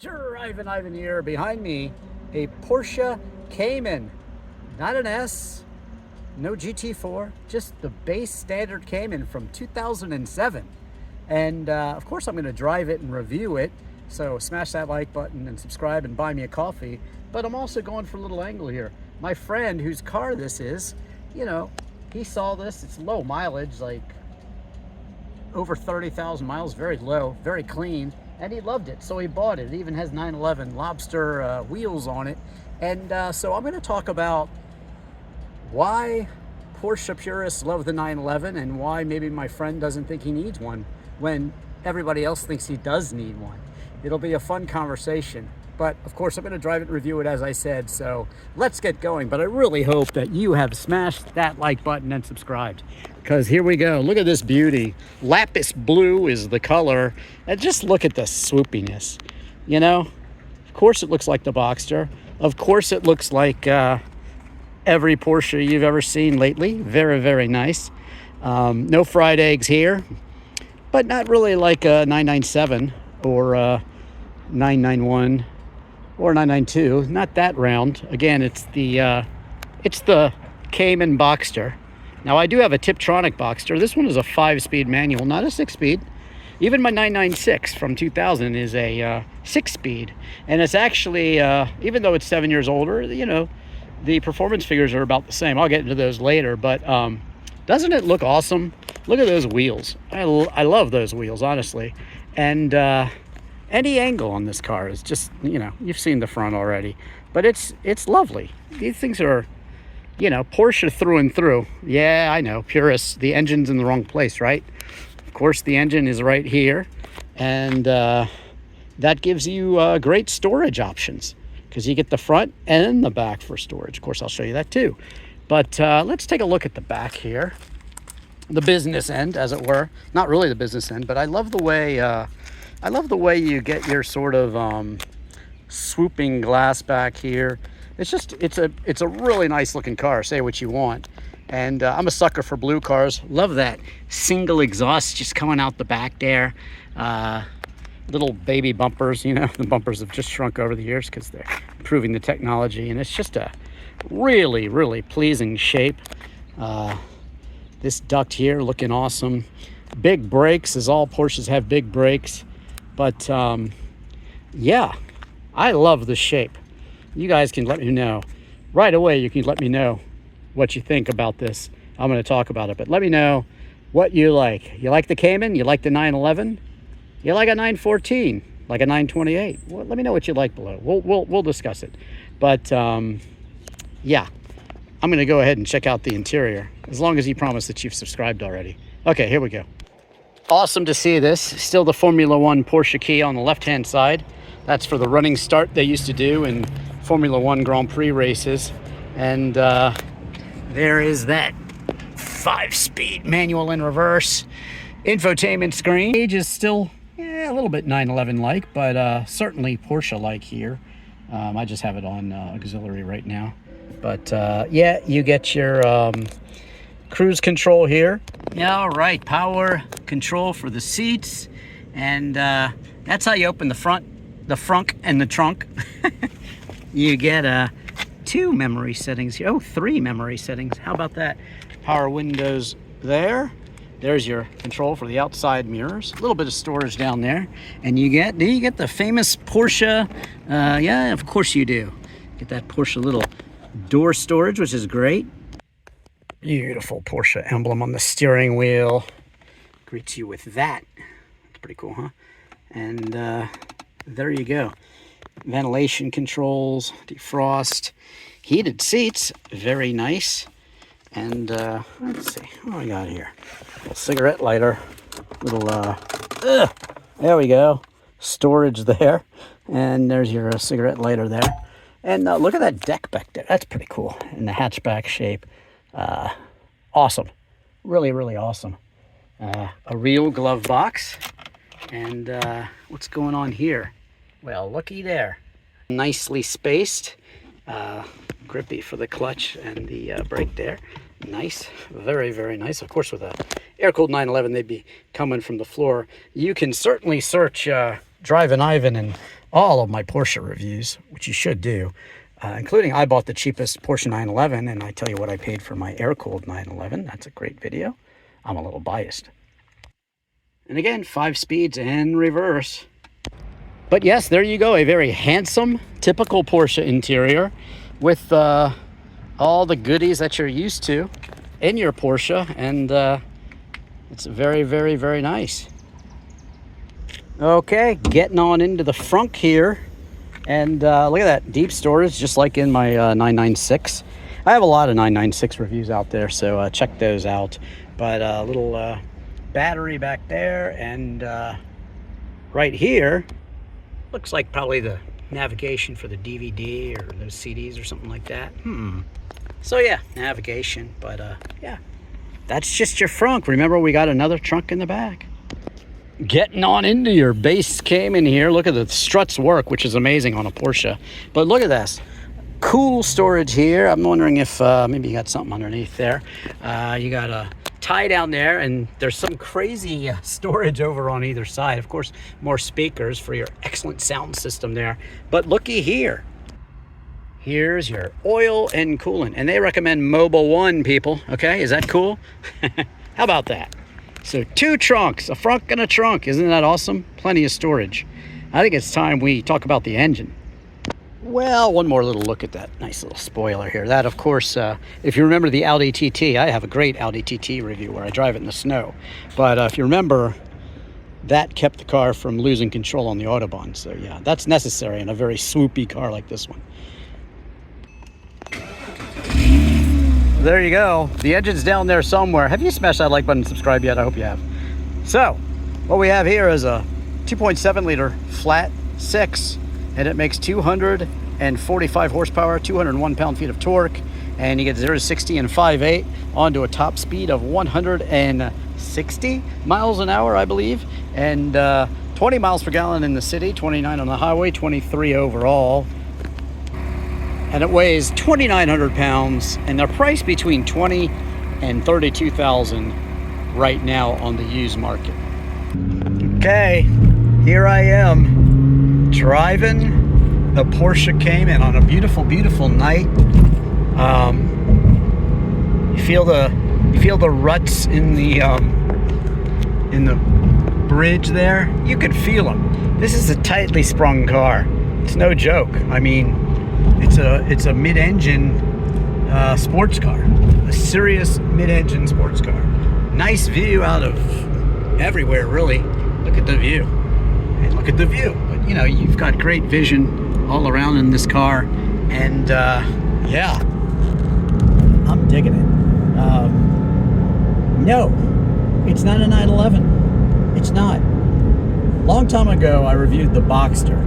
Drivin Ivan here. Behind me, a Porsche Cayman. Not an S, no GT4, just the base standard Cayman from 2007. And of course, I'm going to drive it and review it. So smash that like button and subscribe and buy me a coffee. But I'm also going for a little angle here. My friend whose car this is, he saw this. It's low mileage, like over 30,000 miles, very low, very clean. And he loved it, so he bought it. It even has 911 lobster wheels on it. And so I'm going to talk about why Porsche purists love the 911 and why maybe my friend doesn't think he needs one when everybody else thinks he does need one. It'll be a fun conversation. But of course, I'm going to drive it and review it as I said, so let's get going. But I really hope that you have smashed that like button and subscribed, because here we go. Look at this beauty. Lapis blue is the color, and just look at the swoopiness. Of course it looks like the Boxster. Of course it looks like every Porsche you've ever seen lately. Very, very nice. No fried eggs here, but not really like a 997 or 991. Or 992, not that round. Again, it's the Cayman Boxster. Now I do have a Tiptronic Boxster. This one is a 5-speed manual, not a 6-speed. Even my 996 from 2000 is a 6-speed, and it's actually even though it's 7 years older, the performance figures are about the same. I'll get into those later, but doesn't it look awesome? Look at those wheels. I love those wheels, honestly, and any angle on this car is just, you've seen the front already, but it's lovely. These things are, Porsche through and through. Yeah, I know, purists, the engine's in the wrong place, right? Of course, the engine is right here, and that gives you great storage options, because you get the front and the back for storage. Of course, I'll show you that too. But let's take a look at the back here. The business end, as it were. Not really the business end, but I love the way you get your sort of swooping glass back here. It's a really nice looking car, say what you want. And I'm a sucker for blue cars. Love that single exhaust just coming out the back there. Little baby bumpers, the bumpers have just shrunk over the years because they're improving the technology. And it's just a really, really pleasing shape. This duct here looking awesome. Big brakes, as all Porsches have big brakes. But yeah, I love the shape. You guys can let me know right away. You can let me know what you think about this. I'm going to talk about it, but let me know what you like. You like the Cayman? You like the 911? You like a 914? Like a 928? Well, let me know what you like below. We'll discuss it. But yeah, I'm going to go ahead and check out the interior, as long as you promise that you've subscribed already. Okay, here we go. Awesome to see this. Still the Formula One Porsche key on the left-hand side. That's for the running start they used to do in Formula One Grand Prix races. And there is that 5-speed manual in reverse. Infotainment screen. Page is still a little bit 911-like, but certainly Porsche-like here. I just have it on auxiliary right now. But yeah, you get your cruise control here. Yeah, all right, power control for the seats, and that's how you open the front, the frunk, and the trunk. You get 2 memory settings here. Oh, 3 memory settings. How about that? Power windows there. There's your control for the outside mirrors. A little bit of storage down there, and do you get the famous Porsche? Yeah, of course you do. Get that Porsche little door storage, which is great. Beautiful Porsche emblem on the steering wheel. Greets you with that. That's pretty cool, huh? And there you go. Ventilation controls, defrost, heated seats, very nice. And let's see, what do I got here? A little cigarette lighter, there we go. Storage there. And there's your cigarette lighter there. And look at that deck back there. That's pretty cool in the hatchback shape. Awesome. Really, really awesome. A real glove box. And what's going on here? Well, looky there. Nicely spaced. Grippy for the clutch and the brake there. Nice. Very, very nice. Of course, with a air-cooled 911, they'd be coming from the floor. You can certainly search Drivin Ivan and all of my Porsche reviews, which you should do, including I bought the cheapest Porsche 911, and I tell you what I paid for my air-cooled 911. That's a great video. I'm a little biased. And again, 5 speeds and reverse. But yes, there you go. A very handsome, typical Porsche interior with all the goodies that you're used to in your Porsche. And it's very, very, very nice. Okay, getting on into the front here. And look at that, deep storage, just like in my 996. I have a lot of 996 reviews out there, so check those out. But a little battery back there, and right here looks like probably the navigation for the DVD or those CDs or something like that. So yeah, navigation. But yeah, that's just your front. Remember, we got another trunk in the back. Getting on into your base Cayman here. Look at the struts work, which is amazing on a Porsche. But look at this. Cool storage here. I'm wondering if maybe you got something underneath there. You got a tie down there, and there's some crazy storage over on either side. Of course, more speakers for your excellent sound system there. But looky here. Here's your oil and coolant. And they recommend Mobile One, people. Okay, is that cool? How about that? So 2 trunks, a front and a trunk. Isn't that awesome? Plenty of storage. I think it's time we talk about the engine. Well, one more little look at that nice little spoiler here. That, of course, if you remember the Audi TT, I have a great Audi TT review where I drive it in the snow. But if you remember, that kept the car from losing control on the Autobahn. So yeah, that's necessary in a very swoopy car like this one. There you go. The engine's down there somewhere. Have you smashed that like button and subscribed yet? I hope you have. So, what we have here is a 2.7 liter flat 6, and it makes 245 horsepower, 201 pound-feet of torque, and you get 0 to 60 in 5.8 onto a top speed of 160 miles an hour, I believe, and 20 miles per gallon in the city, 29 on the highway, 23 overall. And it weighs 2,900 pounds, and they're priced between $20,000 and $32,000 right now on the used market. Okay, here I am driving the Porsche Cayman on a beautiful, beautiful night. You feel the ruts in the bridge there. You can feel them. This is a tightly sprung car. It's no joke. I mean, it's a mid-engine sports car, a serious mid-engine sports car. Nice view out of everywhere, really. Look at the view, and look at the view. But you know, you've got great vision all around in this car, and yeah, I'm digging it. No, it's not a 911. It's not. Long time ago, I reviewed the Boxster.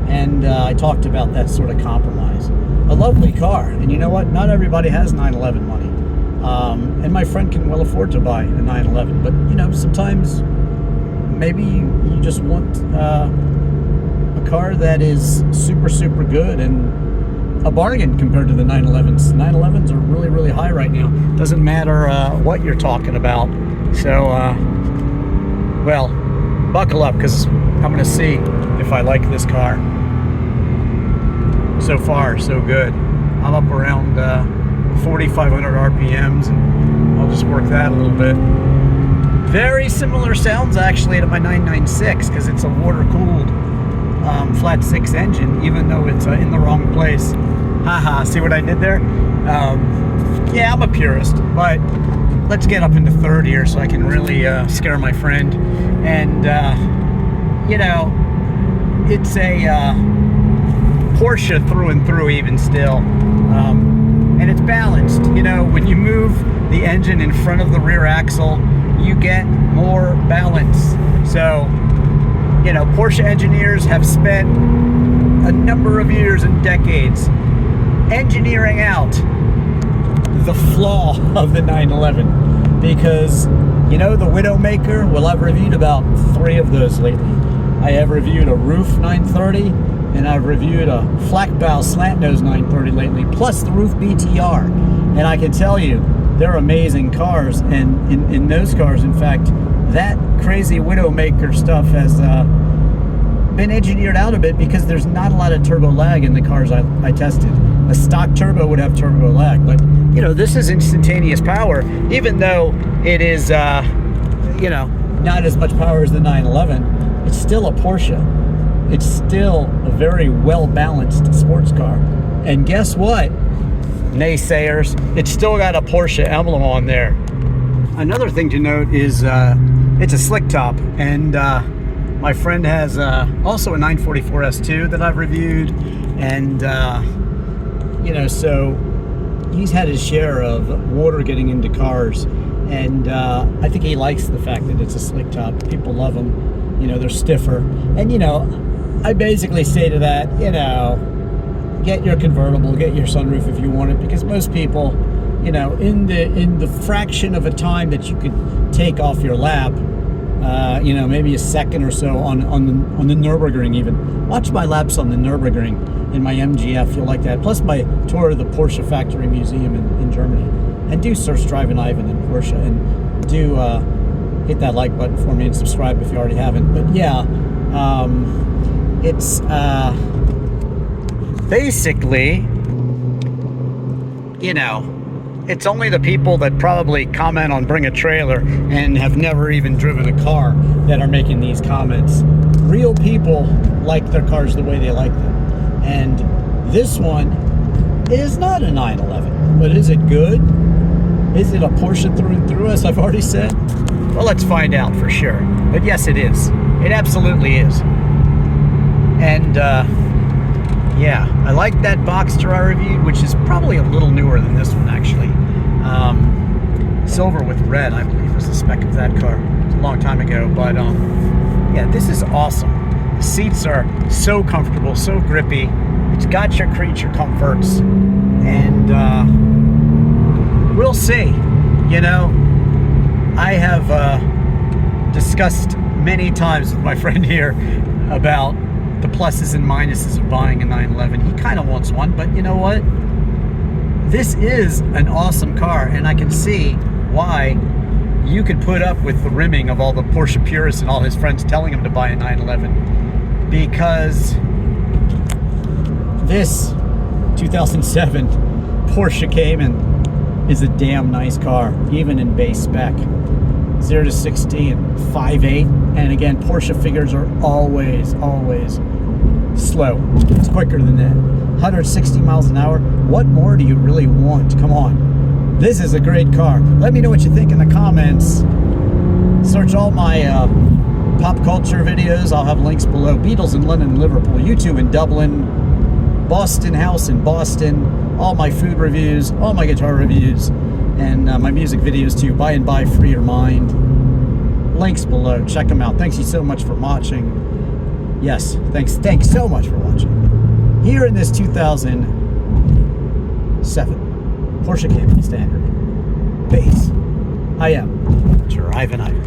And I talked about that sort of compromise. A lovely car. And you know what? Not everybody has 911 money. And my friend can well afford to buy a 911. But, you know, sometimes maybe you just want a car that is super, super good and a bargain compared to the 911s. 911s are really, really high right now. Doesn't matter what you're talking about. So, well, buckle up, because I'm going to see if I like this car. So far, so good. I'm up around 4,500 RPMs, and I'll just work that a little bit. Very similar sounds, actually, to my 996, because it's a water-cooled flat 6 engine, even though it's in the wrong place. Haha, see what I did there? Yeah, I'm a purist, but let's get up into third here so I can really scare my friend. And, you know, it's a Porsche through and through, even still. And it's balanced. You know, when you move the engine in front of the rear axle, you get more balance. So, you know, Porsche engineers have spent a number of years and decades engineering out the flaw of the 911, because, you know, the Widowmaker, well, I've reviewed about 3 of those lately. I have reviewed a roof 930, and I've reviewed a flat bow slant nose 930 lately, plus the roof BTR. And I can tell you, they're amazing cars. And in those cars, in fact, that crazy Widowmaker stuff has been engineered out a bit because there's not a lot of turbo lag in the cars I tested. A stock turbo would have turbo lag, but you know, this is instantaneous power, even though it is, you know, not as much power as the 911. It's still a Porsche. It's still a very well-balanced sports car. And guess what, naysayers? It's still got a Porsche emblem on there. Another thing to note is it's a slick top, and my friend has also a 944 S2 that I've reviewed, and you know, so he's had his share of water getting into cars, and I think he likes the fact that it's a slick top. People love them, you know, they're stiffer, and you know, I basically say to that, you know, get your convertible, get your sunroof if you want it, because most people, you know, in the fraction of a time that you could take off your lap, you know, maybe a second or so on the Nürburgring even. Watch my laps on the Nürburgring in my MGF, you'll like that. Plus my tour of the Porsche Factory Museum in Germany. And do search Drivin Ivan and Porsche, and do hit that like button for me and subscribe if you already haven't. But yeah, it's basically, you know, it's only the people that probably comment on Bring a Trailer and have never even driven a car that are making these comments. Real people like their cars the way they like them. And this one is not a 911, but is it good? Is it a Porsche through and through, as I've already said? Well, let's find out for sure. But yes, it is. It absolutely is. And yeah, I like that Boxster I reviewed, which is probably a little newer than this one, actually. Silver with red, I believe, was the spec of that car. It's a long time ago, but yeah, this is awesome. The seats are so comfortable, so grippy. It's got your creature comforts, and we'll see. You know, I have discussed many times with my friend here about the pluses and minuses of buying a 911. He kind of wants one, but you know what? This is an awesome car, and I can see why you could put up with the rimming of all the Porsche purists and all his friends telling him to buy a 911, because this 2007 Porsche Cayman is a damn nice car, even in base spec. 0 to 60 in 5.8, and again, Porsche figures are always slow. It's quicker than that. 160 miles an hour. What more do you really want? Come on. This is a great car. Let me know what you think in the comments. Search all my pop culture videos. I'll have links below. Beatles in London and Liverpool. YouTube in Dublin. Boston House in Boston. All my food reviews. All my guitar reviews. And my music videos too. Buy and buy, free your mind. Links below. Check them out. Thanks you so much for watching. Yes, thanks so much for watching. Here in this 2007 Porsche Cayman Standard base, I am Drivin Ivan.